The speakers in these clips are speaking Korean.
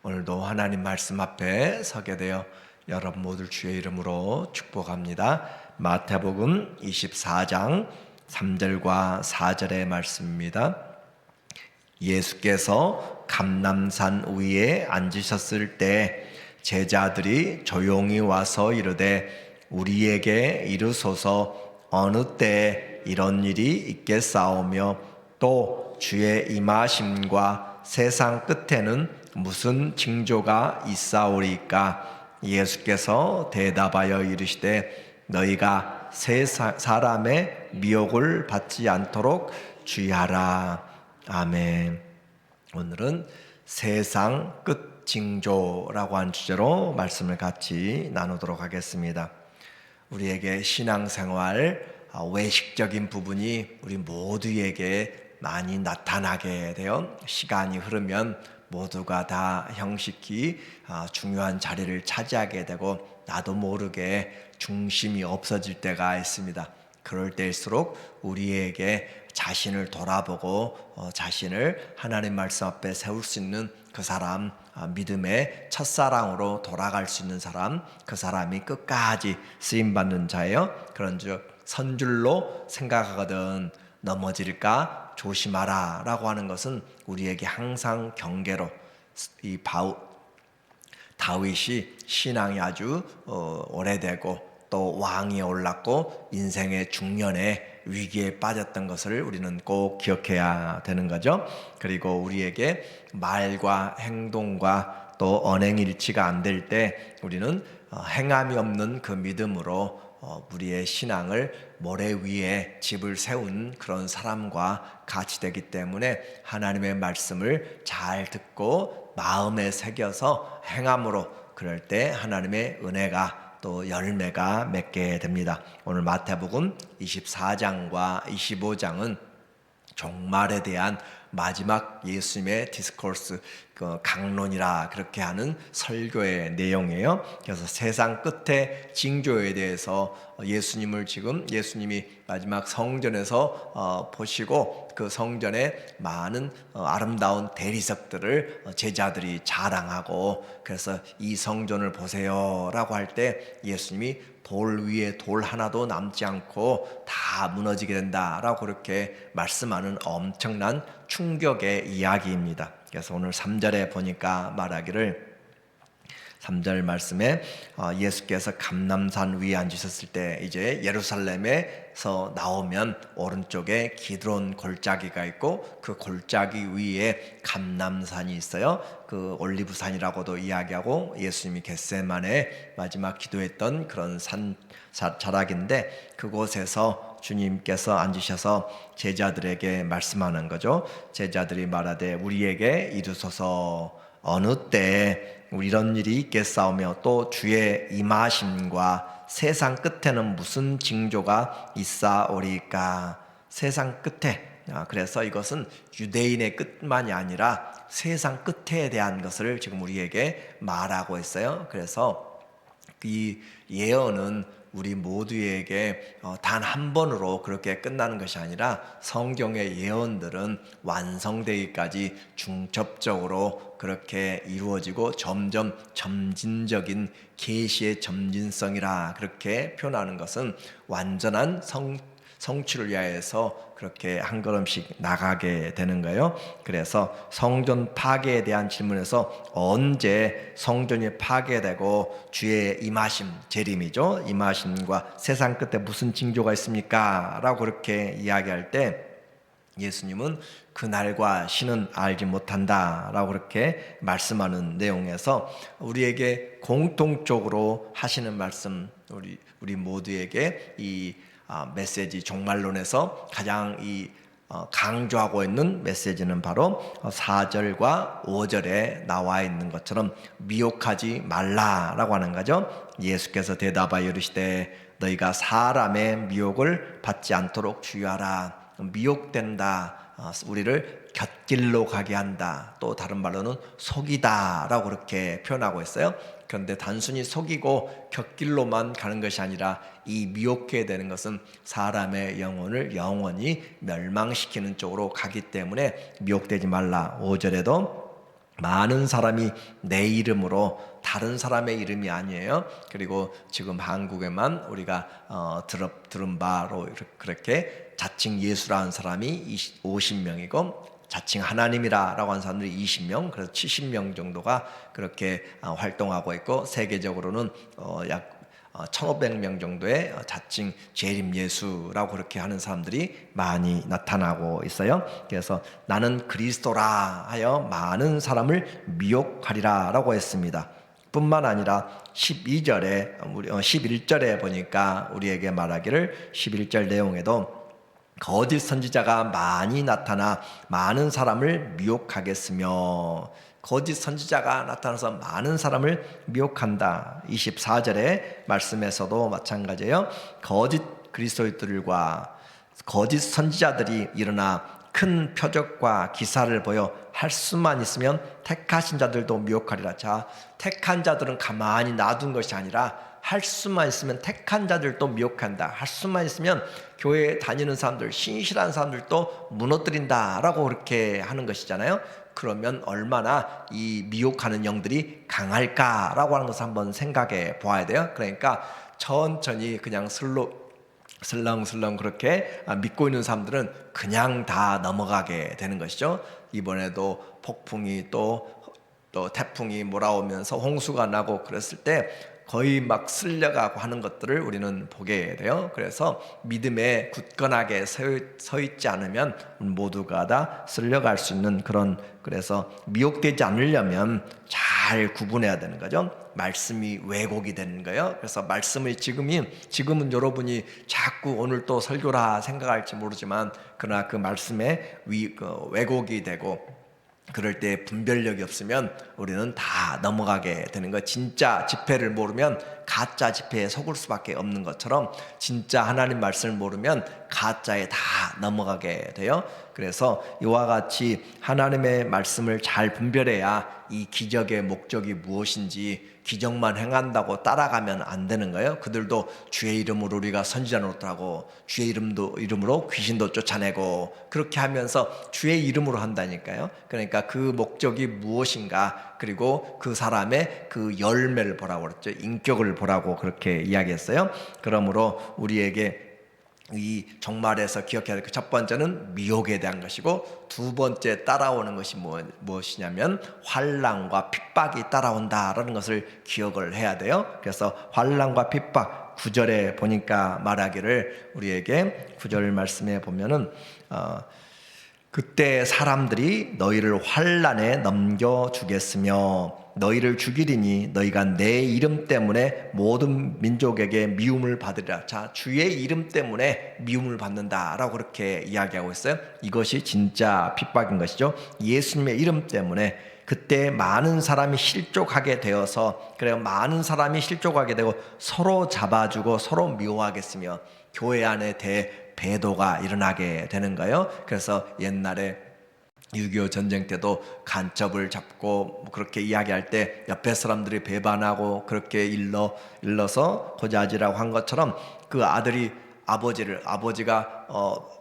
오늘도 하나님 말씀 앞에 서게 되어 여러분 모두 주의 이름으로 축복합니다. 마태복음 24장 3절과 4절의 말씀입니다. 예수께서 감람산 위에 앉으셨을 때 제자들이 조용히 와서 이르되 우리에게 이르소서 어느 때에 이런 일이 있겠사오며 또 주의 임하심과 세상 끝에는 무슨 징조가 있사오리까? 예수께서 대답하여 이르시되 너희가 사람의 미혹을 받지 않도록 주의하라. 아멘. 오늘은 세상 끝 징조라고 한 주제로 말씀을 같이 나누도록 하겠습니다. 우리에게 신앙생활 외식적인 부분이 우리 모두에게 많이 나타나게 되어 시간이 흐르면 모두가 다 형식히 중요한 자리를 차지하게 되고 나도 모르게 중심이 없어질 때가 있습니다. 그럴 때일수록 우리에게 자신을 돌아보고 자신을 하나님 말씀 앞에 세울 수 있는 그 사람, 믿음의 첫사랑으로 돌아갈 수 있는 사람, 그 사람이 끝까지 쓰임받는 자예요. 그런즉 선줄로 생각하거든 넘어질까 조심하라 라고 하는 것은 우리에게 항상 경계로, 이 다윗이 신앙이 아주 오래되고 또 왕이 올랐고 인생의 중년에 위기에 빠졌던 것을 우리는 꼭 기억해야 되는 거죠. 그리고 우리에게 말과 행동과 또 언행일치가 안 될 때 우리는 행함이 없는 그 믿음으로 우리의 신앙을 모래 위에 집을 세운 그런 사람과 같이 되기 때문에 하나님의 말씀을 잘 듣고 마음에 새겨서 행함으로 그럴 때 하나님의 은혜가 또 열매가 맺게 됩니다. 오늘 마태복음 24장과 25장은 종말에 대한 마지막 예수님의 디스코스, 강론이라 그렇게 하는 설교의 내용이에요. 그래서 세상 끝의 징조에 대해서 예수님이 마지막 성전에서 보시고 그 성전에 많은 아름다운 대리석들을 제자들이 자랑하고 그래서 이 성전을 보세요라고 할 때 예수님이 돌 위에 돌 하나도 남지 않고 다 무너지게 된다라고 그렇게 말씀하는 엄청난 충격의 이야기입니다. 그래서 오늘 3절에 보니까 말하기를 3절 말씀에 예수께서 감람산 위에 앉으셨을 때 이제 예루살렘에서 나오면 오른쪽에 기드론 골짜기가 있고 그 골짜기 위에 감람산이 있어요. 그 올리브산이라고도 이야기하고 예수님이 겟세마네 마지막 기도했던 그런 산 자락인데 그곳에서 주님께서 앉으셔서 제자들에게 말씀하는 거죠. 제자들이 말하되 우리에게 이르소서 어느 때에 이런 일이 있겠사오며 또 주의 임하심과 세상 끝에는 무슨 징조가 있사오리까? 세상 끝에, 그래서 이것은 유대인의 끝만이 아니라 세상 끝에 대한 것을 지금 우리에게 말하고 있어요. 그래서 이 예언은 우리 모두에게 단 한 번으로 그렇게 끝나는 것이 아니라 성경의 예언들은 완성되기까지 중첩적으로 그렇게 이루어지고 점점 점진적인 계시의 점진성이라 그렇게 표현하는 것은 완전한 성취를 위하여서 그렇게 한 걸음씩 나가게 되는 거예요. 그래서 성전 파괴에 대한 질문에서 언제 성전이 파괴되고 주의 임하심, 재림이죠. 임하심과 세상 끝에 무슨 징조가 있습니까? 라고 그렇게 이야기할 때 예수님은 그날과 시는 알지 못한다 라고 그렇게 말씀하는 내용에서 우리에게 공통적으로 하시는 말씀, 우리 모두에게 이 메시지 종말론에서 가장 강조하고 있는 메시지는 바로 4절과 5절에 나와 있는 것처럼 미혹하지 말라라고 하는 거죠. 예수께서 대답하여 이르시되 너희가 사람의 미혹을 받지 않도록 주의하라. 미혹된다, 우리를 곁길로 가게 한다, 또 다른 말로는 속이다 라고 그렇게 표현하고 있어요. 그런데 단순히 속이고 곁길로만 가는 것이 아니라 이 미혹게 되는 것은 사람의 영혼을 영원히 멸망시키는 쪽으로 가기 때문에 미혹되지 말라. 5절에도 많은 사람이 내 이름으로, 다른 사람의 이름이 아니에요. 그리고 지금 한국에만 우리가 들은 바로 그렇게 자칭 예수라는 사람이 50명이고 자칭 하나님이라고 하는 사람들이 20명, 그래서 70명 정도가 그렇게 활동하고 있고, 세계적으로는 약 1500명 정도의 자칭 재림 예수라고 그렇게 하는 사람들이 많이 나타나고 있어요. 그래서 나는 그리스도라 하여 많은 사람을 미혹하리라 라고 했습니다. 뿐만 아니라 11절에 보니까 우리에게 말하기를, 11절 내용에도 거짓 선지자가 많이 나타나 많은 사람을 미혹하겠으며, 거짓 선지자가 나타나서 많은 사람을 미혹한다. 24절의 말씀에서도 마찬가지예요. 거짓 그리스도인들과 거짓 선지자들이 일어나 큰 표적과 기사를 보여 할 수만 있으면 택하신 자들도 미혹하리라. 자, 택한 자들은 가만히 놔둔 것이 아니라 할 수만 있으면 택한 자들도 미혹한다. 할 수만 있으면 교회에 다니는 사람들, 신실한 사람들도 무너뜨린다라고 그렇게 하는 것이잖아요. 그러면 얼마나 이 미혹하는 영들이 강할까라고 하는 것을 한번 생각해 보아야 돼요. 그러니까 천천히 그냥 슬렁슬렁 그렇게 믿고 있는 사람들은 그냥 다 넘어가게 되는 것이죠. 이번에도 폭풍이 또 태풍이 몰아오면서 홍수가 나고 그랬을 때 거의 막 쓸려가고 하는 것들을 우리는 보게 돼요. 그래서 믿음에 굳건하게 서 있지 않으면 모두가 다 쓸려갈 수 있는 그래서 미혹되지 않으려면 잘 구분해야 되는 거죠. 말씀이 왜곡이 되는 거예요. 그래서 말씀을 지금은 여러분이 자꾸 오늘 또 설교라 생각할지 모르지만, 그러나 그 말씀에 왜곡이 되고 그럴 때 분별력이 없으면 우리는 다 넘어가게 되는 거. 진짜 지폐를 모르면 가짜 지폐에 속을 수밖에 없는 것처럼, 진짜 하나님 말씀을 모르면 가짜에 다 넘어가게 돼요. 그래서 이와 같이 하나님의 말씀을 잘 분별해야 이 기적의 목적이 무엇인지, 기적만 행한다고 따라가면 안 되는 거예요. 그들도 주의 이름으로 우리가 선지자 노릇하고 주의 이름으로 귀신도 쫓아내고 그렇게 하면서 주의 이름으로 한다니까요. 그러니까 그 목적이 무엇인가, 그리고 그 사람의 그 열매를 보라고 그랬죠. 인격을 보라고 그렇게 이야기했어요. 그러므로 우리에게 이 종말에서 기억해야 될 첫 번째는 미혹에 대한 것이고, 두 번째 따라오는 것이 무엇이냐면 환난과 핍박이 따라온다라는 것을 기억을 해야 돼요. 그래서 환난과 핍박, 9절에 보니까 말하기를, 우리에게 9절 말씀에 보면은 그때 사람들이 너희를 환난에 넘겨주겠으며 너희를 죽이리니 너희가 내 이름 때문에 모든 민족에게 미움을 받으리라. 자, 주의 이름 때문에 미움을 받는다라고 그렇게 이야기하고 있어요. 이것이 진짜 핍박인 것이죠. 예수님의 이름 때문에 그때 많은 사람이 실족하게 되어서, 그래요, 많은 사람이 실족하게 되고 서로 잡아주고 서로 미워하겠으며 교회 안에 배도가 일어나게 되는 거예요. 그래서 옛날에 6.25 전쟁 때도 간첩을 잡고 그렇게 이야기할 때 옆에 사람들이 배반하고 그렇게 일러서 고자지라고 한 것처럼, 그 아버지가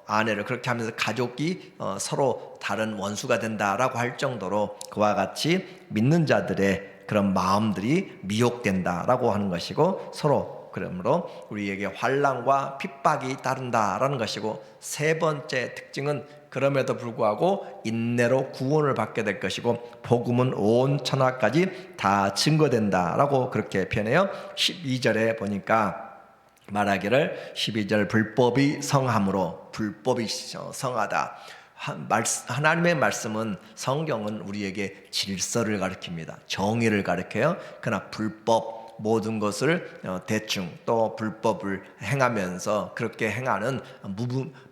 아내를 그렇게 하면서 가족이 서로 다른 원수가 된다라고 할 정도로 그와 같이 믿는 자들의 그런 마음들이 미혹된다라고 하는 것이고, 서로 그러므로 우리에게 환난과 핍박이 따른다라는 것이고, 세 번째 특징은 그럼에도 불구하고 인내로 구원을 받게 될 것이고, 복음은 온 천하까지 다 증거된다라고 그렇게 표현해요. 12절에 보니까 말하기를, 12절 불법이 성함으로, 불법이 성하다. 하나님의 말씀은, 성경은 우리에게 질서를 가르칩니다. 정의를 가르쳐요. 그러나 불법, 모든 것을 대충 또 불법을 행하면서 그렇게 행하는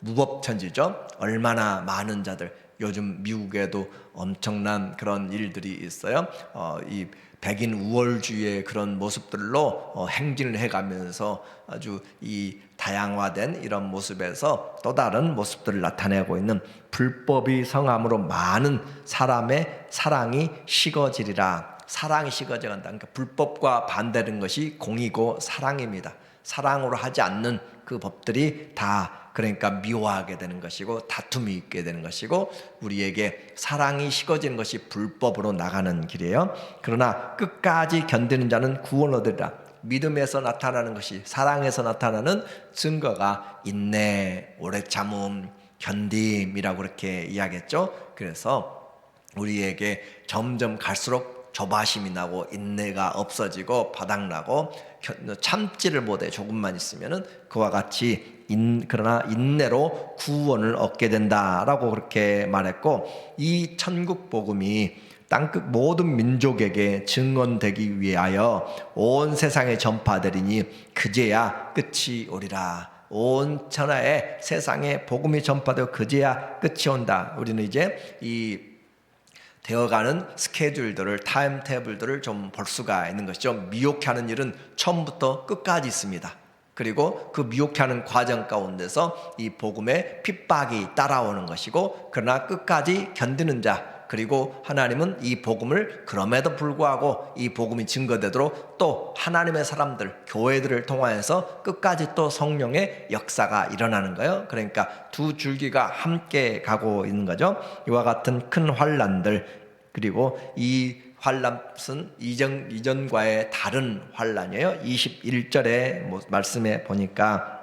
무법천지죠. 얼마나 많은 자들, 요즘 미국에도 엄청난 그런 일들이 있어요. 이 백인 우월주의의 그런 모습들로 행진을 해가면서 아주 이 다양화된 이런 모습에서 또 다른 모습들을 나타내고 있는, 불법이 성함으로 많은 사람의 사랑이 식어지리라. 사랑이 식어져간다. 그러니까 불법과 반대되는 것이 공이고 사랑입니다. 사랑으로 하지 않는 그 법들이 다 그러니까 미워하게 되는 것이고 다툼이 있게 되는 것이고 우리에게 사랑이 식어지는 것이 불법으로 나가는 길이에요. 그러나 끝까지 견디는 자는 구원 얻으리라. 믿음에서 나타나는 것이 사랑에서 나타나는 증거가 인내, 오래 참음, 견딤이라고 그렇게 이야기했죠. 그래서 우리에게 점점 갈수록 조바심이 나고 인내가 없어지고 바닥나고 참지를 못해 조금만 있으면은 그와 같이 그러나 인내로 구원을 얻게 된다라고 그렇게 말했고, 이 천국 복음이 땅끝 모든 민족에게 증언되기 위하여 온 세상에 전파되리니 그제야 끝이 오리라. 온 천하에 세상에 복음이 전파되고 그제야 끝이 온다. 우리는 이제 이 되어가는 스케줄들을 타임 테이블들을 좀 볼 수가 있는 것이죠. 미혹하는 일은 처음부터 끝까지 있습니다. 그리고 그 미혹하는 과정 가운데서 이 복음의 핍박이 따라오는 것이고, 그러나 끝까지 견디는 자, 그리고 하나님은 이 복음을 그럼에도 불구하고 이 복음이 증거되도록 또 하나님의 사람들, 교회들을 통하여서 끝까지 또 성령의 역사가 일어나는 거예요. 그러니까 두 줄기가 함께 가고 있는 거죠. 이와 같은 큰 환난들, 그리고 이 환난은 이전과의 다른 환난이에요. 21절에 말씀에 보니까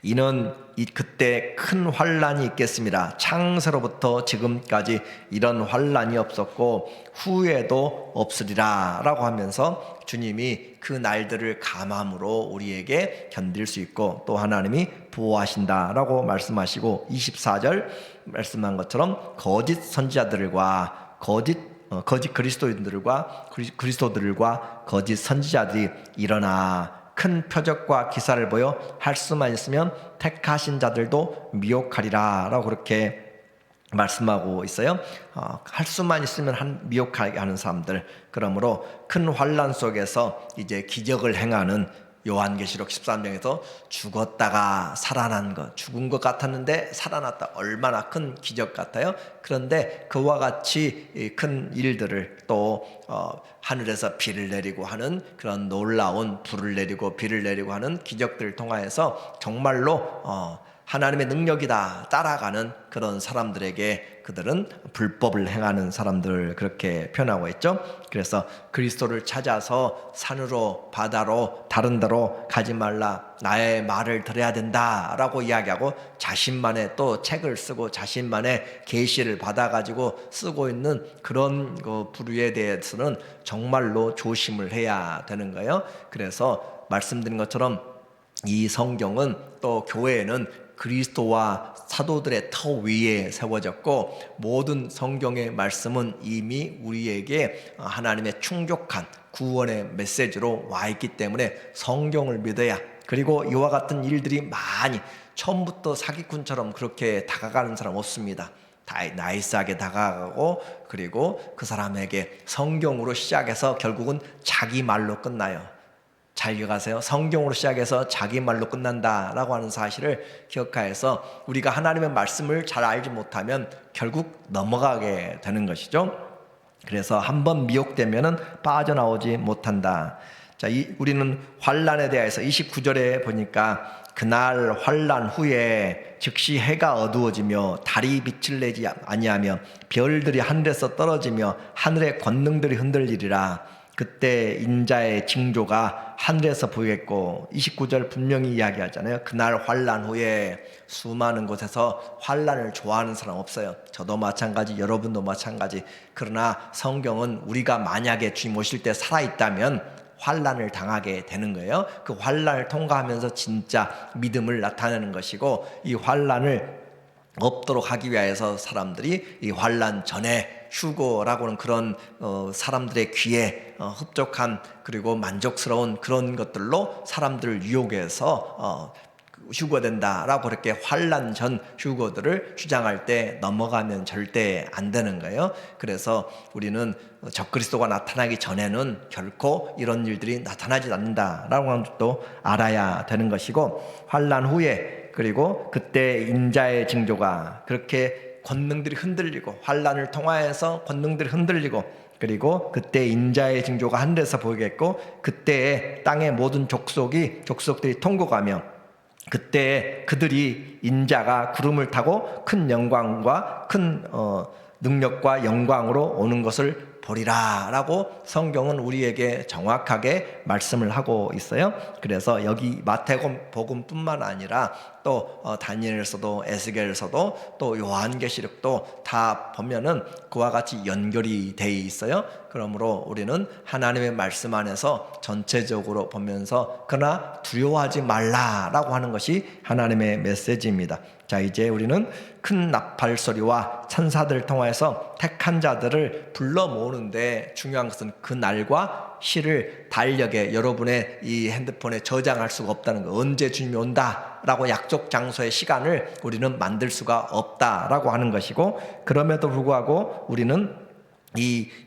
이는 그때 큰 환난이 있겠습니다. 창세로부터 지금까지 이런 환난이 없었고 후에도 없으리라 라고 하면서 주님이 그 날들을 감함으로 우리에게 견딜 수 있고 또 하나님이 보호하신다 라고 말씀하시고, 24절 말씀한 것처럼 거짓 선지자들과 거짓 그리스도인들과 그리스도들과 거짓 선지자들이 일어나 큰 표적과 기사를 보여 할 수만 있으면 택하신 자들도 미혹하리라 라고 그렇게 말씀하고 있어요. 할 수만 있으면 미혹하게 하는 사람들, 그러므로 큰 환난 속에서 이제 기적을 행하는 요한계시록 13장에서 죽었다가 살아난 것, 죽은 것 같았는데 살아났다, 얼마나 큰 기적 같아요. 그런데 그와 같이 큰 일들을 또 하늘에서 비를 내리고 하는 그런 놀라운 불을 내리고 비를 내리고 하는 기적들을 통하여서 정말로 하나님의 능력이다 따라가는 그런 사람들에게 그들은 불법을 행하는 사람들 그렇게 표현하고 있죠. 그래서 그리스도를 찾아서 산으로 바다로 다른 데로 가지 말라, 나의 말을 들어야 된다라고 이야기하고 자신만의 또 책을 쓰고 자신만의 계시를 받아가지고 쓰고 있는 그런 부류에 대해서는 정말로 조심을 해야 되는 거예요. 그래서 말씀드린 것처럼 이 성경은 또 교회에는 그리스도와 사도들의 터 위에 세워졌고, 모든 성경의 말씀은 이미 우리에게 하나님의 충족한 구원의 메시지로 와 있기 때문에 성경을 믿어야, 그리고 이와 같은 일들이 많이 처음부터 사기꾼처럼 그렇게 다가가는 사람 없습니다. 다 나이스하게 다가가고, 그리고 그 사람에게 성경으로 시작해서 결국은 자기 말로 끝나요. 잘 기억하세요. 성경으로 시작해서 자기 말로 끝난다라고 하는 사실을 기억하여서 우리가 하나님의 말씀을 잘 알지 못하면 결국 넘어가게 되는 것이죠. 그래서 한번 미혹되면은 빠져나오지 못한다. 자, 우리는 환난에 대해서 29절에 보니까 그날 환난 후에 즉시 해가 어두워지며 달이 빛을 내지 아니하며 별들이 하늘에서 떨어지며 하늘의 권능들이 흔들리리라. 그때 인자의 징조가 하늘에서 보이겠고, 29절 분명히 이야기하잖아요. 그날 환난 후에 수많은 곳에서 환난을 좋아하는 사람 없어요. 저도 마찬가지, 여러분도 마찬가지. 그러나 성경은 우리가 만약에 주님 오실 때 살아있다면 환난을 당하게 되는 거예요. 그 환난을 통과하면서 진짜 믿음을 나타내는 것이고, 이 환난을 없도록 하기 위해서 사람들이 이 환난 전에 휴거라고는 그런 사람들의 귀에 흡족한 그리고 만족스러운 그런 것들로 사람들을 유혹해서 휴거된다라고 그렇게 환난 전 휴거들을 주장할 때 넘어가면 절대 안 되는 거예요. 그래서 우리는 적그리스도가 나타나기 전에는 결코 이런 일들이 나타나지 않는다라고 하는 것도 알아야 되는 것이고, 환난 후에 그리고 그때 인자의 징조가 그렇게 권능들이 흔들리고 환난을 통하여서 권능들이 흔들리고, 그리고 그때 인자의 징조가 하늘에서 보이겠고 그때에 땅의 모든 족속들이 통곡하며 그때 그들이 인자가 구름을 타고 큰 영광과 큰 능력과 영광으로 오는 것을 보리라 라고 성경은 우리에게 정확하게 말씀을 하고 있어요. 그래서 여기 마태복음뿐만 아니라 또 다니엘서도 에스겔서도 또 요한계시록도 다 보면은 그와 같이 연결이 돼 있어요. 그러므로 우리는 하나님의 말씀 안에서 전체적으로 보면서 그러나 두려워하지 말라라고 하는 것이 하나님의 메시지입니다. 자, 이제 우리는 큰 나팔 소리와 천사들을 통해서 택한 자들을 불러 모으는데 중요한 것은 그 날과 시를 달력에 여러분의 이 핸드폰에 저장할 수가 없다는 거. 언제 주님이 온다라고 약속 장소의 시간을 우리는 만들 수가 없다라고 하는 것이고, 그럼에도 불구하고 우리는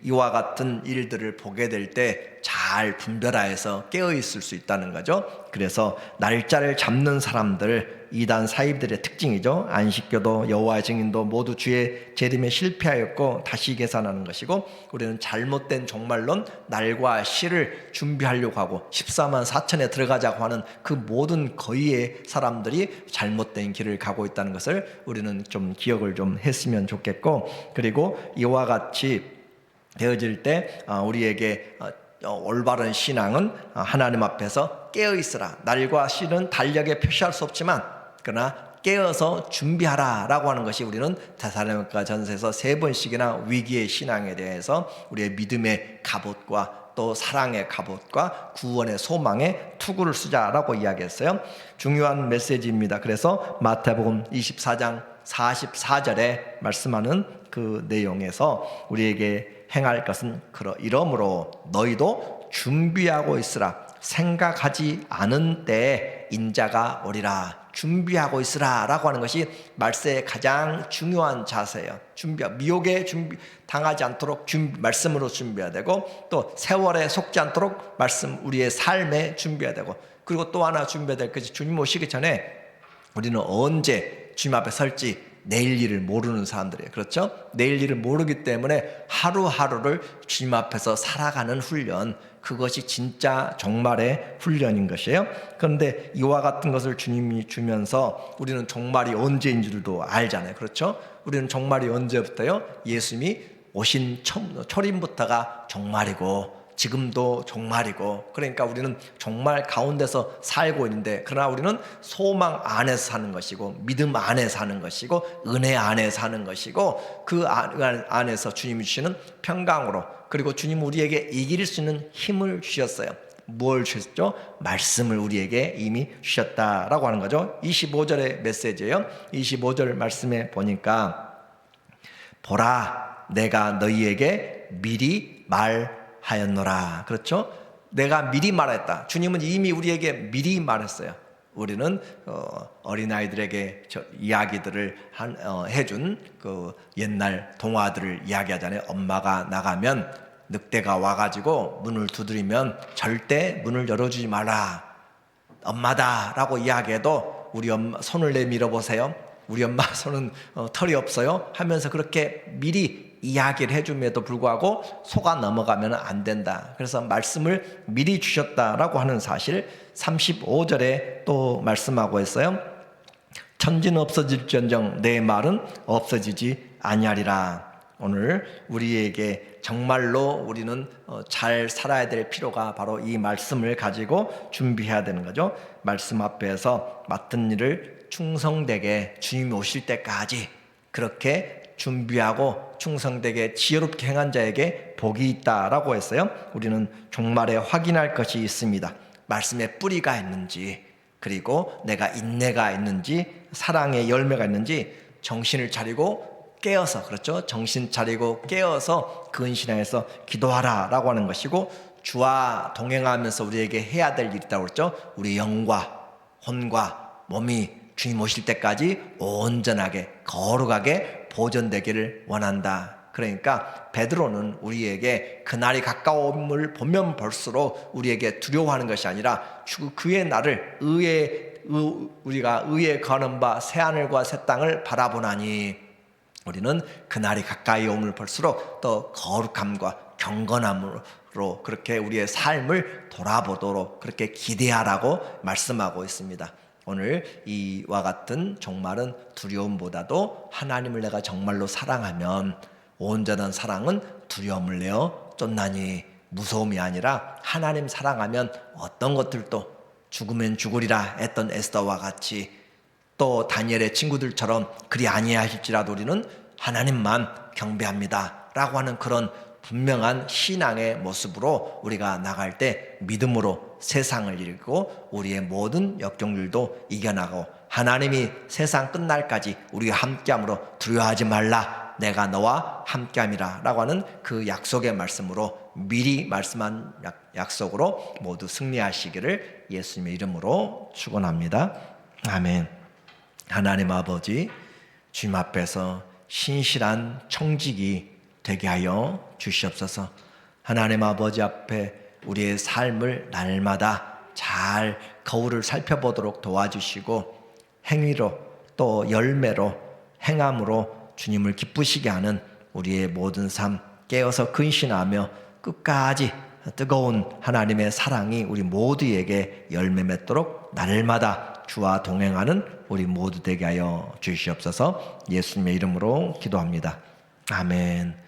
이와 같은 일들을 보게 될 때 잘 분별하여서 깨어 있을 수 있다는 거죠. 그래서 날짜를 잡는 사람들, 이단 사입들의 특징이죠. 안식교도 여호와의 증인도 모두 주의 재림에 실패하였고 다시 계산하는 것이고, 우리는 잘못된 종말론 날과 시를 준비하려고 하고 14만 4천에 들어가자고 하는 그 모든 거의의 사람들이 잘못된 길을 가고 있다는 것을 우리는 좀 기억을 좀 했으면 좋겠고, 그리고 이와 같이 되어질 때 우리에게 올바른 신앙은 하나님 앞에서 깨어있으라. 날과 시는 달력에 표시할 수 없지만 그러나 깨어서 준비하라 라고 하는 것이, 우리는 데살로니가 전서에서 3번씩이나 위기의 신앙에 대해서 우리의 믿음의 갑옷과 또 사랑의 갑옷과 구원의 소망의 투구를 쓰자라고 이야기했어요. 중요한 메시지입니다. 그래서 마태복음 24장 44절에 말씀하는 그 내용에서 우리에게 행할 것은 이러므로 너희도 준비하고 있으라. 생각하지 않은 때에 인자가 오리라. 준비하고 있으라 라고 하는 것이 말세의 가장 중요한 자세예요. 미혹에 당하지 않도록 말씀으로 준비해야 되고, 또 세월에 속지 않도록 우리의 삶에 준비해야 되고, 그리고 또 하나 준비해야 될 것이 주님 오시기 전에 우리는 언제 주님 앞에 설지 내일 일을 모르는 사람들이에요. 그렇죠? 내일 일을 모르기 때문에 하루하루를 주님 앞에서 살아가는 훈련, 그것이 진짜 종말의 훈련인 것이에요. 그런데 이와 같은 것을 주님이 주면서 우리는 종말이 언제인 줄도 알잖아요. 그렇죠? 우리는 종말이 언제부터요? 예수님이 오신 초림부터가 종말이고 지금도 종말이고, 그러니까 우리는 종말 가운데서 살고 있는데, 그러나 우리는 소망 안에서 사는 것이고 믿음 안에 사는 것이고 은혜 안에 사는 것이고, 그 안에서 주님이 주시는 평강으로, 그리고 주님 우리에게 이길 수 있는 힘을 주셨어요. 뭘 주셨죠? 말씀을 우리에게 이미 주셨다라고 하는 거죠. 25절의 메시지예요. 25절 말씀에 보니까 보라 내가 너희에게 미리 말하였노라. 그렇죠? 내가 미리 말했다. 주님은 이미 우리에게 미리 말했어요. 우리는 어린아이들에게 이야기들을 해준 그 옛날 동화들을 이야기하잖아요. 엄마가 나가면 늑대가 와가지고 문을 두드리면 절대 문을 열어주지 마라. 엄마다 라고 이야기해도 우리 엄마 손을 내밀어 보세요. 우리 엄마 손은 털이 없어요 하면서 그렇게 미리 이야기를 해줌에도 불구하고 속아 넘어가면 안 된다. 그래서 말씀을 미리 주셨다라고 하는 사실 35절에 또 말씀하고 있어요. 천지는 없어질지언정 내 말은 없어지지 아니하리라. 오늘 우리에게 정말로 우리는 잘 살아야 될 필요가 바로 이 말씀을 가지고 준비해야 되는 거죠. 말씀 앞에서 맡은 일을 충성되게 주님이 오실 때까지 그렇게 준비하고 충성되게 지혜롭게 행한 자에게 복이 있다라고 했어요. 우리는 종말에 확인할 것이 있습니다. 말씀에 뿌리가 있는지, 그리고 내가 인내가 있는지, 사랑의 열매가 있는지 정신을 차리고 깨어서, 그렇죠? 정신 차리고 깨어서 근신앙에서 기도하라 라고 하는 것이고, 주와 동행하면서 우리에게 해야 될 일이 있다고 그랬죠. 우리 영과 혼과 몸이 주님 오실 때까지 온전하게 거룩하게 보존되기를 원한다. 그러니까 베드로는 우리에게 그날이 가까움을 보면 볼수록 우리에게 두려워하는 것이 아니라 그의 날을 우리가 의에 거는 바 새하늘과 새 땅을 바라보나니, 우리는 그날이 가까이 오면 볼수록 더 거룩함과 경건함으로 그렇게 우리의 삶을 돌아보도록 그렇게 기대하라고 말씀하고 있습니다. 오늘 이와 같은 종말은 두려움보다도 하나님을 내가 정말로 사랑하면 온전한 사랑은 두려움을 내어 쫓나니, 무서움이 아니라 하나님 사랑하면 어떤 것들도 죽으면 죽으리라 했던 에스더와 같이, 또 다니엘의 친구들처럼 그리 아니하실지라도 우리는 하나님만 경배합니다 라고 하는 그런 분명한 신앙의 모습으로 우리가 나갈 때 믿음으로 세상을 이기고 우리의 모든 역경들도 이겨나가고, 하나님이 세상 끝날까지 우리와 함께함으로 두려워하지 말라, 내가 너와 함께함이라 라고 하는 그 약속의 말씀으로, 미리 말씀한 약속으로 모두 승리하시기를 예수님의 이름으로 축원합니다. 아멘. 하나님 아버지, 주님 앞에서 신실한 청직이 되게 하여 주시옵소서. 하나님 아버지 앞에 우리의 삶을 날마다 잘 거울을 살펴보도록 도와주시고, 행위로 또 열매로 행함으로 주님을 기쁘시게 하는 우리의 모든 삶 깨어서 근신하며 끝까지 뜨거운 하나님의 사랑이 우리 모두에게 열매 맺도록 날마다 주와 동행하는 우리 모두 되게 하여 주시옵소서. 예수님의 이름으로 기도합니다. 아멘.